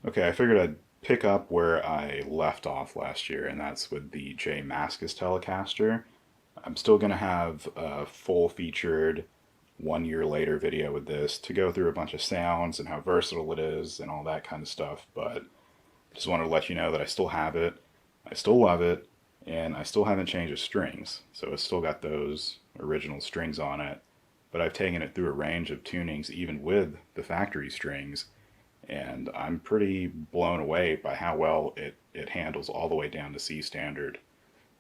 Okay, I figured I'd pick up where I left off last year, and that's with the Mascus Telecaster. I'm still going to have a full featured 1 year later video with this to go through a bunch of sounds and how versatile it is and all that kind of stuff, but just wanted to let you know that I still have it, I still love it, and I still haven't changed the strings. So it's still got those original strings on it, but I've taken it through a range of tunings even with the factory strings, and I'm pretty blown away by how well it handles all the way down to C standard,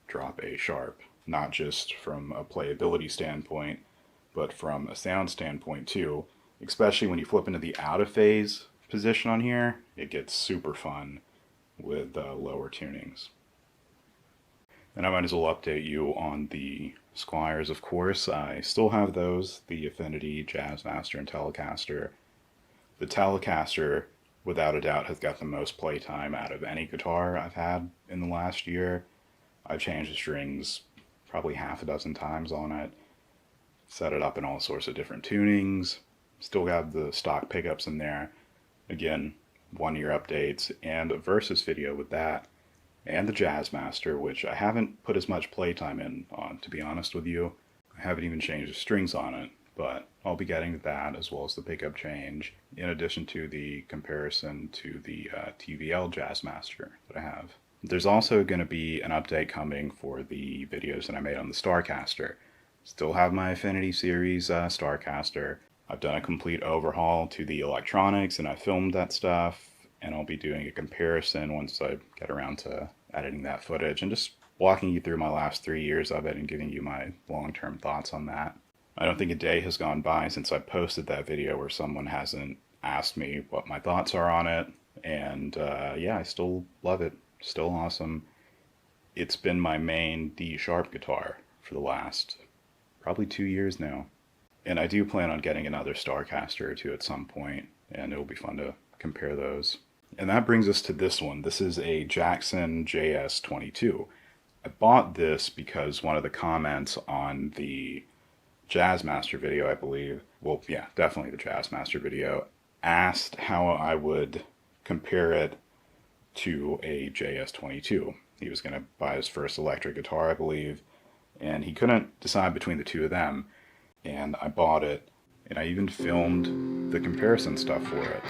drop A sharp, not just from a playability standpoint, but from a sound standpoint too, especially when you flip into the out of phase position on here. It gets super fun with lower tunings. And I might as well update you on the Squiers, of course. I still have those, the Affinity, Jazzmaster, and Telecaster. The Telecaster, without a doubt, has got the most playtime out of any guitar I've had in the last year. I've changed the strings probably half a dozen times on it, set it up in all sorts of different tunings, still got the stock pickups in there. Again, 1 year updates and a Versus video with that, and the Jazzmaster, which I haven't put as much playtime in on, to be honest with you. I haven't even changed the strings on it, but I'll be getting to that as well as the pickup change, in addition to the comparison to the TVL Jazzmaster that I have. There's also going to be an update coming for the videos that I made on the Starcaster. Still have my Affinity series Starcaster. I've done a complete overhaul to the electronics and I filmed that stuff, and I'll be doing a comparison once I get around to editing that footage and just walking you through my last 3 years of it and giving you my long-term thoughts on that. I don't think a day has gone by since I posted that video where someone hasn't asked me what my thoughts are on it, and yeah, I still love it. Still awesome. It's been my main D sharp guitar for the last probably 2 years now. And I do plan on getting another Starcaster or two at some point, and it'll be fun to compare those. And that brings us to this one. This is a Jackson JS22. I bought this because one of the comments on the Jazzmaster video, I believe, well, yeah, definitely the Jazzmaster video, asked how I would compare it to a JS22. He was going to buy his first electric guitar, I believe, and he couldn't decide between the two of them, and I bought it, and I even filmed the comparison stuff for it.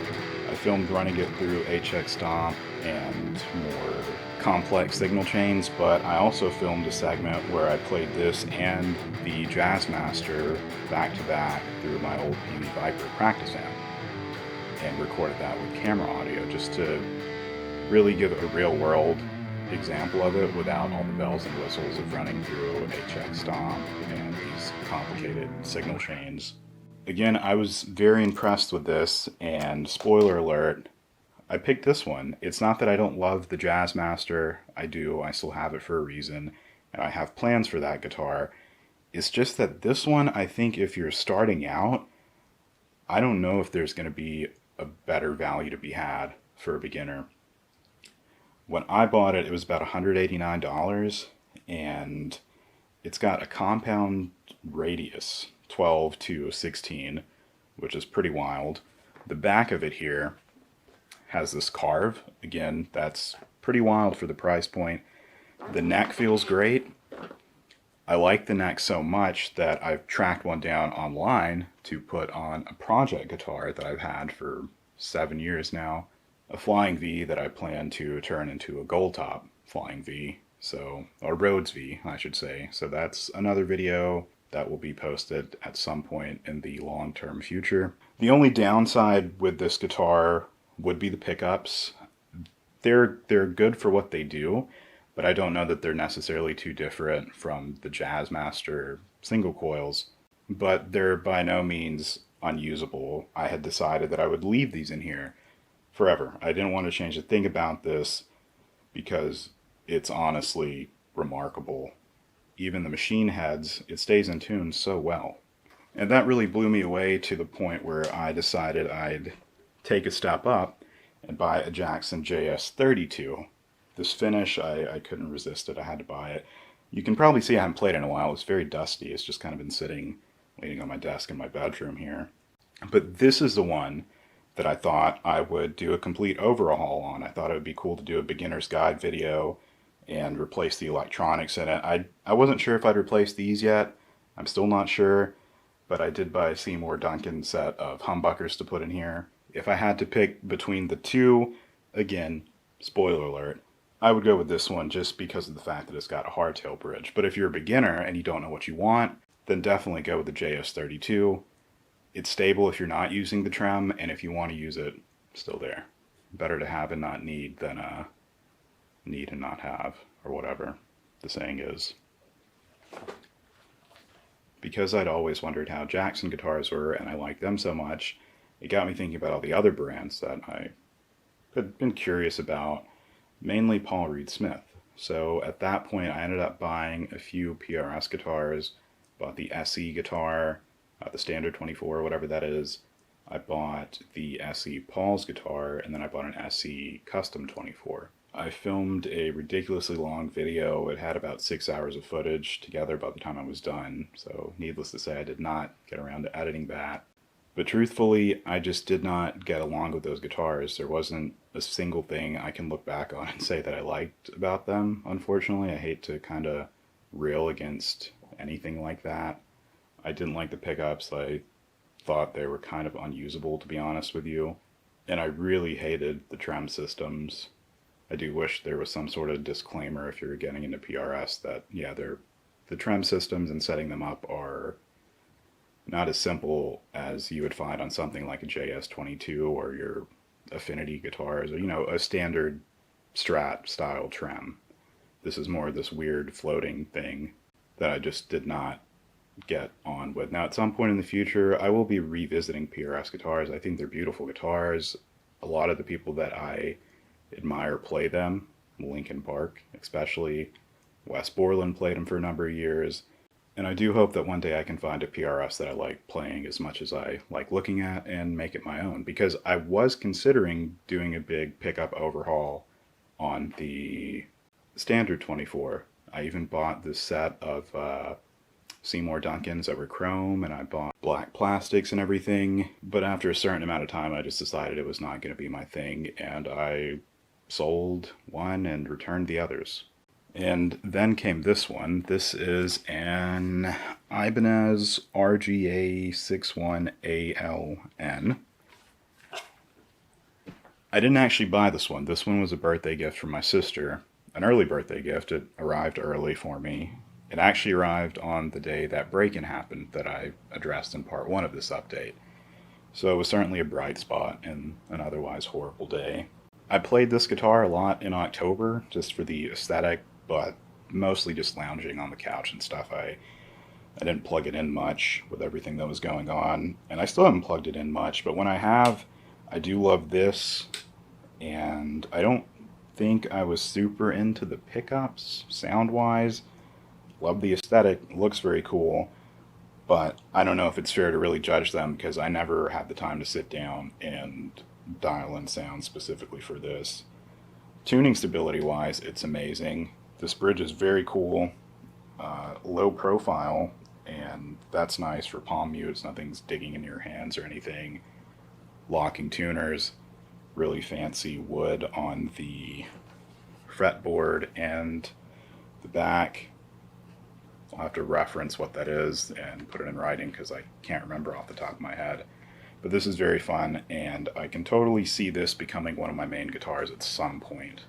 I filmed running it through HX Stomp and more complex signal chains, but I also filmed a segment where I played this and the Jazzmaster back to back through my old PV Viper practice amp, and recorded that with camera audio just to really give a real world example of it without all the bells and whistles of running through an HX Stomp and these complicated signal chains. Again, I was very impressed with this, and spoiler alert, I picked this one. It's not that I don't love the Jazzmaster. I do. I still have it for a reason, and I have plans for that guitar. It's just that this one, I think if you're starting out, I don't know if there's going to be a better value to be had for a beginner. When I bought it, it was about $189, and it's got a compound radius, 12 to 16, which is pretty wild. The back of it here has this carve. Again, that's pretty wild for the price point. The neck feels great. I like the neck so much that I've tracked one down online to put on a project guitar that I've had for 7 years now. A Flying V that I plan to turn into a gold top Flying V, or Rhodes V, I should say. So that's another video that will be posted at some point in the long-term future. The only downside with this guitar would be the pickups. They're good for what they do, but I don't know that they're necessarily too different from the Jazzmaster single coils, but they're by no means unusable. I had decided that I would leave these in here forever. I didn't want to change a thing about this because it's honestly remarkable. Even the machine heads, it stays in tune so well. And that really blew me away to the point where I decided I'd take a step up and buy a Jackson JS32. This finish, I couldn't resist it. I had to buy it. You can probably see I haven't played in a while. It's very dusty. It's just kind of been sitting, leaning on my desk in my bedroom here. But this is the one that I thought I would do a complete overhaul on. I thought it would be cool to do a beginner's guide video and replace the electronics in it. I wasn't sure if I'd replace these yet. I'm still not sure, but I did buy a Seymour Duncan set of humbuckers to put in here. If I had to pick between the two, again, spoiler alert, I would go with this one just because of the fact that it's got a hardtail bridge. But if you're a beginner and you don't know what you want, then definitely go with the JS32. It's stable if you're not using the trem, and if you want to use it, still there. Better to have and not need than need and not have, or whatever the saying is. Because I'd always wondered how Jackson guitars were, and I liked them so much, it got me thinking about all the other brands that I had been curious about, mainly Paul Reed Smith. So at that point, I ended up buying a few PRS guitars, bought the SE guitar, the Standard 24, whatever that is. I bought the SE Paul's guitar, and then I bought an SE Custom 24. I filmed a ridiculously long video. It had about 6 hours of footage together by the time I was done, so needless to say I did not get around to editing that. But truthfully, I just did not get along with those guitars. There wasn't a single thing I can look back on and say that I liked about them, unfortunately. I hate to kind of rail against anything like that. I didn't like the pickups. I thought they were kind of unusable, to be honest with you. And I really hated the trem systems. I do wish there was some sort of disclaimer if you're getting into PRS that, yeah, the trem systems and setting them up are not as simple as you would find on something like a JS22 or your Affinity guitars, or, you know, a standard Strat style trem. This is more of this weird floating thing that I just did not get on with. Now, at some point in the future, I will be revisiting PRS guitars. I think they're beautiful guitars. A lot of the people that I admire play them. Linkin Park, especially. Wes Borland played them for a number of years. And I do hope that one day I can find a PRS that I like playing as much as I like looking at and make it my own. Because I was considering doing a big pickup overhaul on the Standard 24. I even bought this set of Seymour Duncans that were chrome, and I bought black plastics and everything. But after a certain amount of time, I just decided it was not going to be my thing, and I sold one and returned the others. And then came this one. This is an Ibanez Rga61aln. I didn't actually buy this one. This one was a birthday gift from my sister. An early birthday gift. It arrived early for me. It actually arrived on the day that break-in happened that I addressed in part 1 of this update. So it was certainly a bright spot in an otherwise horrible day. I played this guitar a lot in October, just for the aesthetic, but mostly just lounging on the couch and stuff. I didn't plug it in much with everything that was going on, and I still haven't plugged it in much, but when I have, I do love this, and I don't think I was super into the pickups, sound-wise. Love the aesthetic, looks very cool, but I don't know if it's fair to really judge them because I never had the time to sit down and dial in sound specifically for this. Tuning stability wise, it's amazing. This bridge is very cool, low profile, and that's nice for palm mutes. Nothing's digging in your hands or anything. Locking tuners, really fancy wood on the fretboard and the back. I'll have to reference what that is and put it in writing because I can't remember off the top of my head. But this is very fun, and I can totally see this becoming one of my main guitars at some point.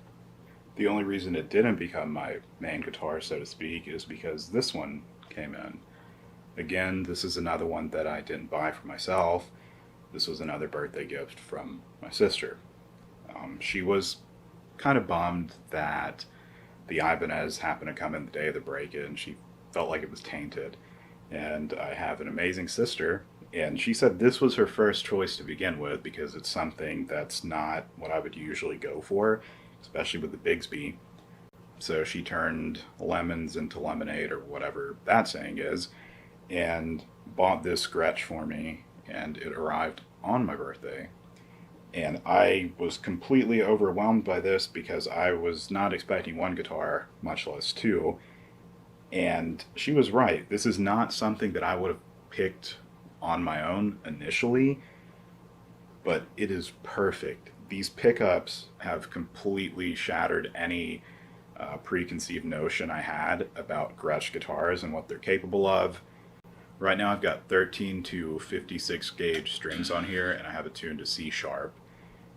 The only reason it didn't become my main guitar, so to speak, is because this one came in. Again, this is another one that I didn't buy for myself. This was another birthday gift from my sister. She was kind of bummed that the Ibanez happened to come in the day of the break-in. She felt like it was tainted. And I have an amazing sister, and she said this was her first choice to begin with because it's something that's not what I would usually go for, especially with the Bigsby. So she turned lemons into lemonade, or whatever that saying is, and bought this Gretsch for me, and it arrived on my birthday. And I was completely overwhelmed by this because I was not expecting one guitar, much less two. And she was right. This is not something that I would have picked on my own initially. but it is perfect. These pickups have completely shattered any preconceived notion I had about Gretsch guitars and what they're capable of. Right now I've got 13 to 56 gauge strings on here, and I have it tuned to C sharp.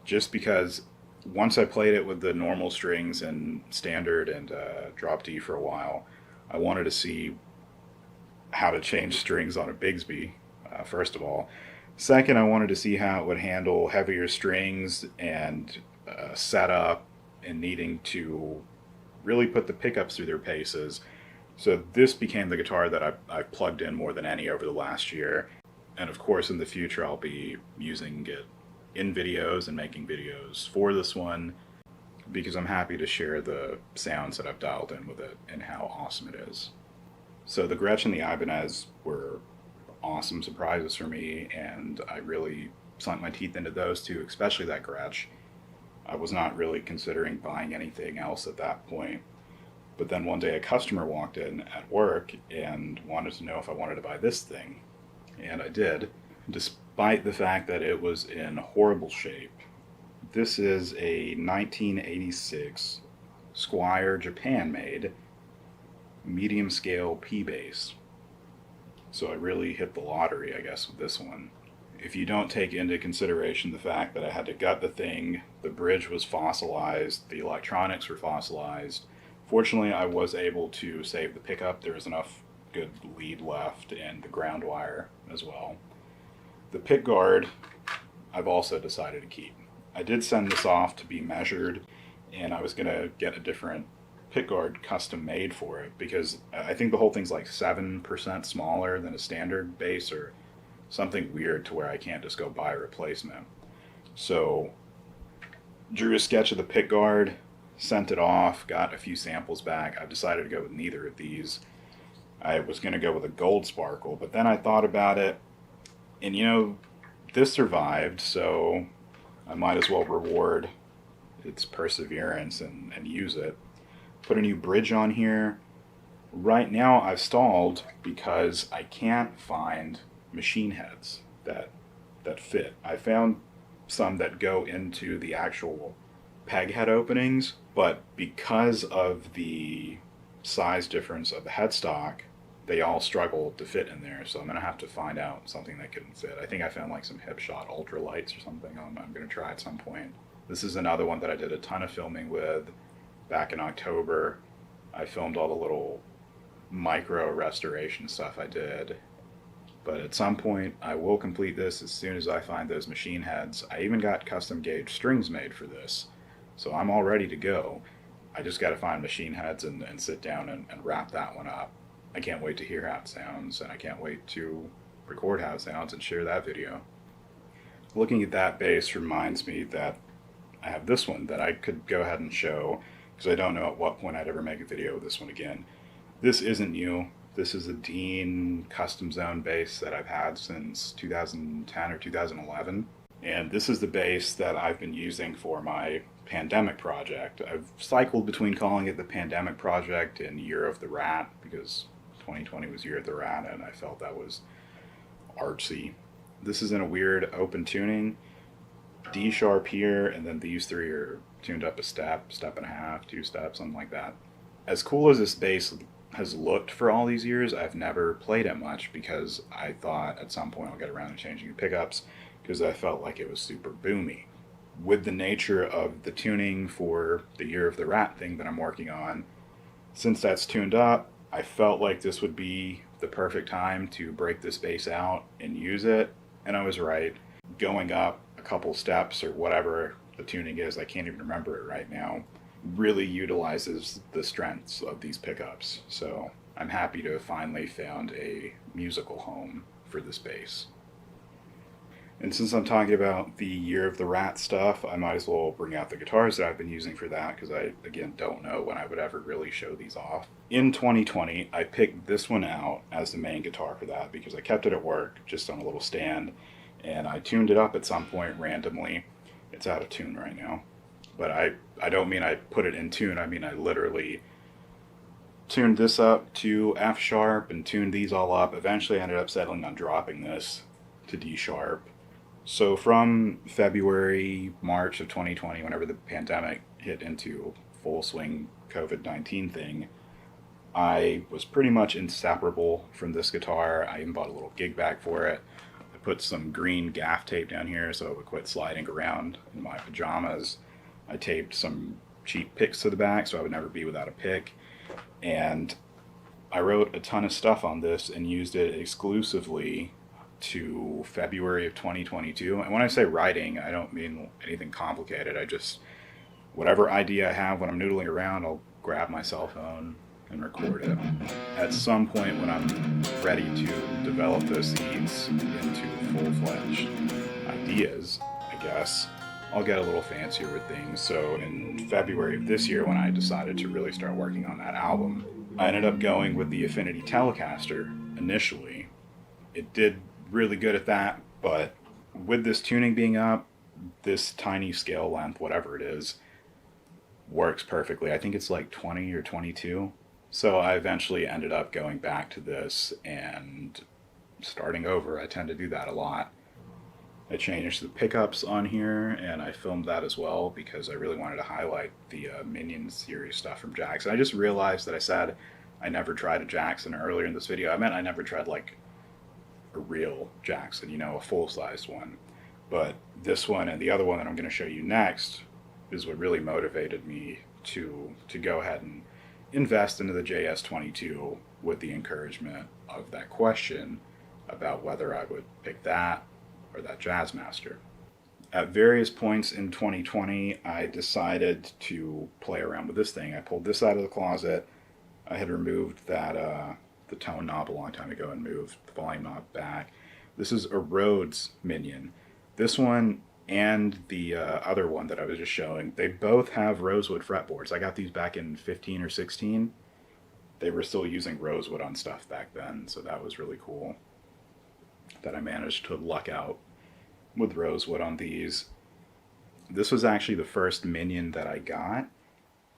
Just because once I played it with the normal strings and standard and drop D for a while, I wanted to see how to change strings on a Bigsby, first of all. Second, I wanted to see how it would handle heavier strings and setup and needing to really put the pickups through their paces. So this became the guitar that I've plugged in more than any over the last year. And of course, in the future, I'll be using it in videos and making videos for this one, because I'm happy to share the sounds that I've dialed in with it and how awesome it is. So the Gretsch and the Ibanez were awesome surprises for me, and I really sunk my teeth into those two, especially that Gretsch. I was not really considering buying anything else at that point. But then one day a customer walked in at work and wanted to know if I wanted to buy this thing. And I did, despite the fact that it was in horrible shape. This is a 1986 Squier Japan-made medium scale P bass. So I really hit the lottery, I guess, with this one. If you don't take into consideration the fact that I had to gut the thing, the bridge was fossilized, the electronics were fossilized. Fortunately, I was able to save the pickup. There was enough good lead left and the ground wire as well. The Pickguard, I've also decided to keep. I did send this off to be measured, and I was going to get a different Pickguard custom made for it, because I think the whole thing's like 7% smaller than a standard bass or something weird to where I can't just go buy a replacement. So drew a sketch of the Pickguard, sent it off, got a few samples back. I've decided to go with neither of these. I was going to go with a gold sparkle, but then I thought about it, and you know, this survived, so I might as well reward its perseverance and use it. Put a new bridge on here. Right now I've stalled because I can't find machine heads that fit. I found some that go into the actual peg head openings, but because of the size difference of the headstock, they all struggle to fit in there, so I'm going to have to find out something that can fit. I think I found like some Hipshot ultralights or something I'm going to try at some point. This is another one that I did a ton of filming with back in October. I filmed all the little micro restoration stuff I did, but at some point I will complete this as soon as I find those machine heads. I even got custom gauge strings made for this, so I'm all ready to go. I just got to find machine heads and sit down and wrap that one up. I can't wait to hear how it sounds, and I can't wait to record how it sounds and share that video. Looking at that bass reminds me that I have this one that I could go ahead and show, because I don't know at what point I'd ever make a video with this one again. This isn't new. This is a Dean custom zone bass that I've had since 2010 or 2011. And this is the bass that I've been using for my pandemic project. I've cycled between calling it the pandemic project and Year of the Rat, because 2020 was Year of the Rat and I felt that was artsy. This is in a weird open tuning. D sharp here, and then these three are tuned up a step, step and a half, 2 steps, something like that. As cool as this bass has looked for all these years, I've never played it much because I thought at some point I'll get around to changing the pickups, because I felt like it was super boomy. With the nature of the tuning for the Year of the Rat thing that I'm working on, since that's tuned up, I felt like this would be the perfect time to break this bass out and use it, and I was right. Going up a couple steps or whatever the tuning is, I can't even remember it right now, really utilizes the strengths of these pickups. So I'm happy to have finally found a musical home for this bass. And since I'm talking about the Year of the Rat stuff, I might as well bring out the guitars that I've been using for that, because I, again, don't know when I would ever really show these off. In 2020, I picked this one out as the main guitar for that, because I kept it at work, just on a little stand, and I tuned it up at some point randomly. It's out of tune right now. But I don't mean I put it in tune, I mean I literally tuned this up to F sharp and tuned these all up. Eventually I ended up settling on dropping this to D sharp. So from February, March of 2020, whenever the pandemic hit into full swing COVID-19 thing, I was pretty much inseparable from this guitar. I even bought a little gig bag for it. I put some green gaff tape down here so it would quit sliding around in my pajamas. I taped some cheap picks to the back so I would never be without a pick. And I wrote a ton of stuff on this and used it exclusively to February of 2022. And when I say writing, I don't mean anything complicated. I just, whatever idea I have when I'm noodling around, I'll grab my cell phone and record it. At some point when I'm ready to develop those seeds into full-fledged ideas, I guess, I'll get a little fancier with things. So in February of this year, when I decided to really start working on that album, I ended up going with the Affinity Telecaster initially. It did really good at that, but with this tuning being up, this tiny scale length, whatever it is, works perfectly. I think it's like 20 or 22. So I eventually ended up going back to this and starting over. I tend to do that a lot. I changed the pickups on here, and I filmed that as well because I really wanted to highlight the Minion series stuff from Jackson. I just realized that I said I never tried a Jackson earlier in this video. I meant I never tried like a real Jackson, you know, a full-sized one. But this one and the other one that I'm going to show you next is what really motivated me to go ahead and invest into the JS22 with the encouragement of that question about whether I would pick that or that Jazzmaster. At various points in 2020, I decided to play around with this thing. I pulled this out of the closet. I had removed that the tone knob a long time ago and moved the volume knob back. This is a Rhodes Minion. This one and the other one that I was just showing, they both have rosewood fretboards. I got these back in 15 or 16. They were still using rosewood on stuff back then, so that was really cool that I managed to luck out with rosewood on these. This was actually the first Minion that I got,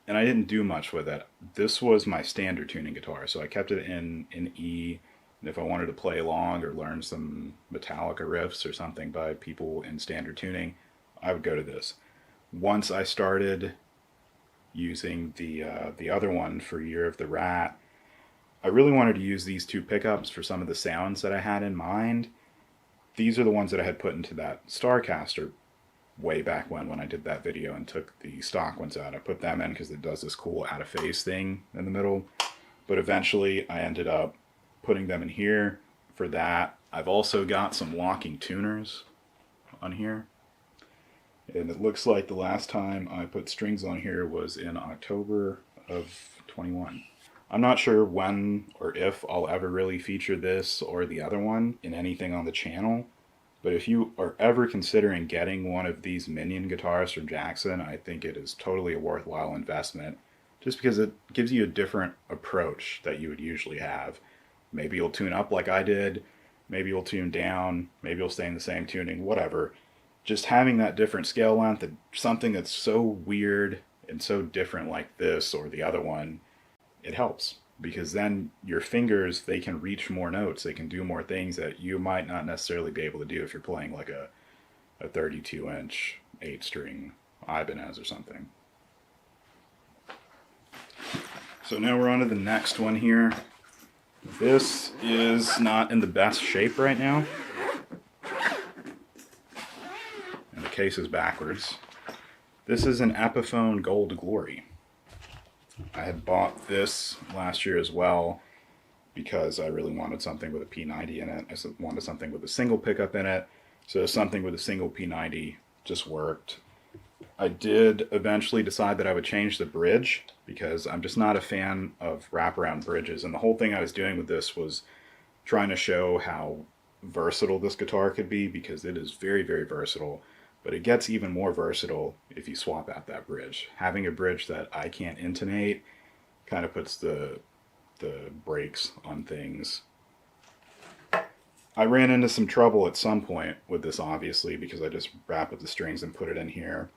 and I didn't do much with it. This was my standard tuning guitar, so I kept it in E, and if I wanted to play along or learn some Metallica riffs or something by people in standard tuning, I would go to this. Once I started using the other one for Year of the Rat, I really wanted to use these two pickups for some of the sounds that I had in mind. These are the ones that I had put into that Starcaster way back when I did that video and took the stock ones out. I put them in because it does this cool out of phase thing in the middle. But eventually I ended up putting them in here for that. I've also got some walking tuners on here. And it looks like the last time I put strings on here was in October of 21. I'm not sure when or if I'll ever really feature this or the other one in anything on the channel, but if you are ever considering getting one of these Minion guitars from Jackson, I think it is totally a worthwhile investment, just because it gives you a different approach that you would usually have. Maybe you'll tune up like I did, maybe you'll tune down, maybe you'll stay in the same tuning, whatever. Just having that different scale length and something that's so weird and so different like this or the other one, it helps, because then your fingers, they can reach more notes, they can do more things that you might not necessarily be able to do if you're playing like a 32-inch 8-string Ibanez or something. So now we're on to the next one here. This is not in the best shape right now, and the case is backwards. This is an Apophone Gold Glory. I had bought this last year as well because I really wanted something with a P90 in it. I wanted something with a single pickup in it, so something with a single P90 just worked. I did eventually decide that I would change the bridge because I'm just not a fan of wraparound bridges, and the whole thing I was doing with this was trying to show how versatile this guitar could be, because it is very, very versatile. But it gets even more versatile if you swap out that bridge. Having a bridge that I can't intonate kind of puts the brakes on things. I ran into some trouble at some point with this, obviously, because I just wrapped up the strings and put it in here.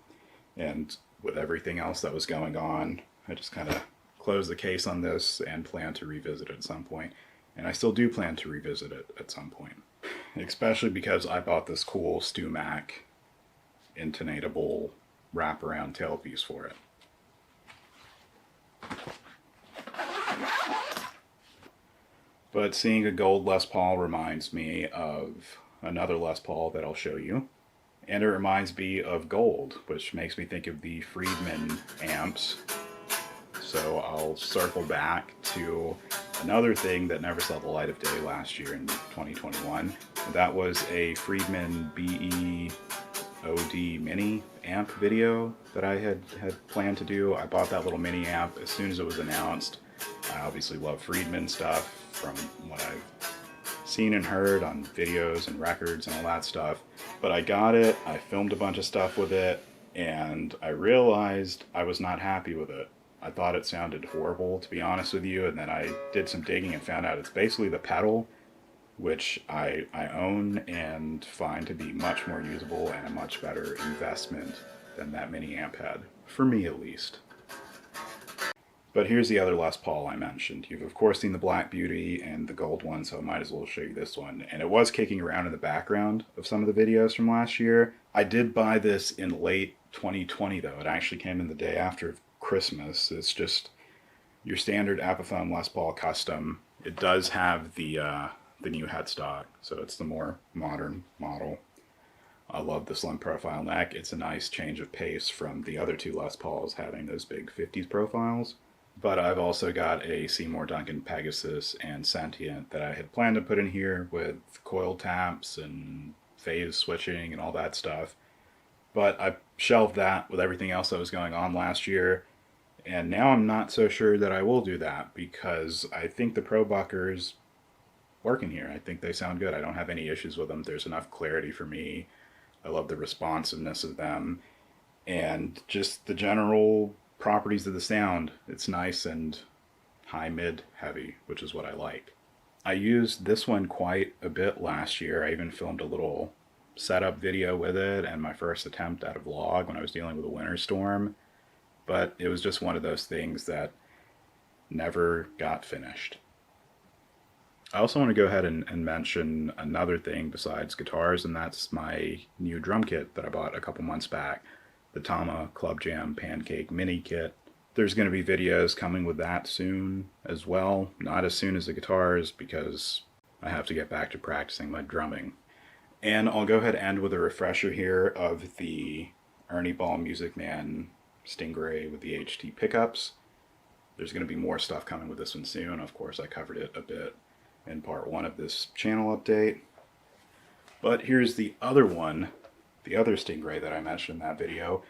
And with everything else that was going on, I just kind of closed the case on this and plan to revisit it at some point. And I still do plan to revisit it at some point. especially because I bought this cool StewMac intonatable wraparound tailpiece for it. But seeing a gold Les Paul reminds me of another Les Paul that I'll show you. And it reminds me of gold, which makes me think of the Friedman amps. So I'll circle back to another thing that never saw the light of day last year in 2021. That was a Friedman BE-OD mini amp video that I had planned to do. I bought that little mini amp as soon as it was announced. I obviously love Friedman stuff from what I've seen and heard on videos and records and all that stuff. But I got it, I filmed a bunch of stuff with it, and I realized I was not happy with it. I thought it sounded horrible, to be honest with you, and then I did some digging and found out it's basically the pedal, which I own and find to be much more usable and a much better investment than that mini amp had, for me at least. But here's the other Les Paul I mentioned. You've of course seen the Black Beauty and the gold one, so I might as well show you this one. And it was kicking around in the background of some of the videos from last year. I did buy this in late 2020 though. It actually came in the day after Christmas. It's just your standard Apophone Les Paul custom. It does have the new headstock, so it's the more modern model. I love the slim profile neck. It's a nice change of pace from the other two Les Pauls having those big 50s profiles. But I've also got a Seymour Duncan Pegasus and Sentient that I had planned to put in here with coil taps and phase switching and all that stuff. But I shelved that with everything else that was going on last year. And now I'm not so sure that I will do that because I think the ProBucker's working here. I think they sound good. I don't have any issues with them. There's enough clarity for me. I love the responsiveness of them. And just the general properties of the sound. It's nice and high mid heavy, which is what I like. I used this one quite a bit last year. I even filmed a little setup video with it and my first attempt at a vlog when I was dealing with a winter storm, but it was just one of those things that never got finished. I also want to go ahead and mention another thing besides guitars, and that's my new drum kit that I bought a couple months back. The Tama Club Jam Pancake Mini Kit. There's going to be videos coming with that soon as well. Not as soon as the guitars because I have to get back to practicing my drumming. And I'll go ahead and end with a refresher here of the Ernie Ball Music Man Stingray with the HT pickups. There's going to be more stuff coming with this one soon. Of course, I covered it a bit in part 1 of this channel update. But here's the other one. The other Stingray that I mentioned in that video,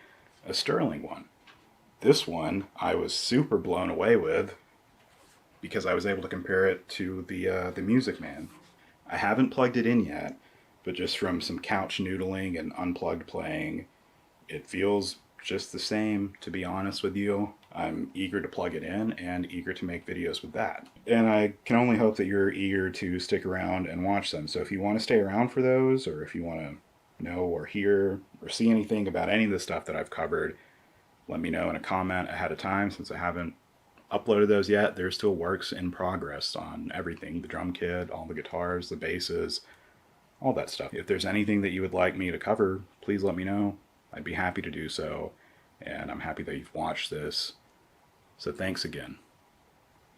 a Sterling one. This one I was super blown away with because I was able to compare it to the Music Man. I haven't plugged it in yet, but just from some couch noodling and unplugged playing, it feels just the same, to be honest with you. I'm eager to plug it in and eager to make videos with that. And I can only hope that you're eager to stick around and watch them. So if you want to stay around for those, or if you want to know or hear or see anything about any of the stuff that I've covered, let me know in a comment ahead of time. Since I haven't uploaded those yet, there's still works in progress on everything. The drum kit, all the guitars, the basses, all that stuff. If there's anything that you would like me to cover, please let me know. I'd be happy to do so. And I'm happy that you've watched this. So thanks again.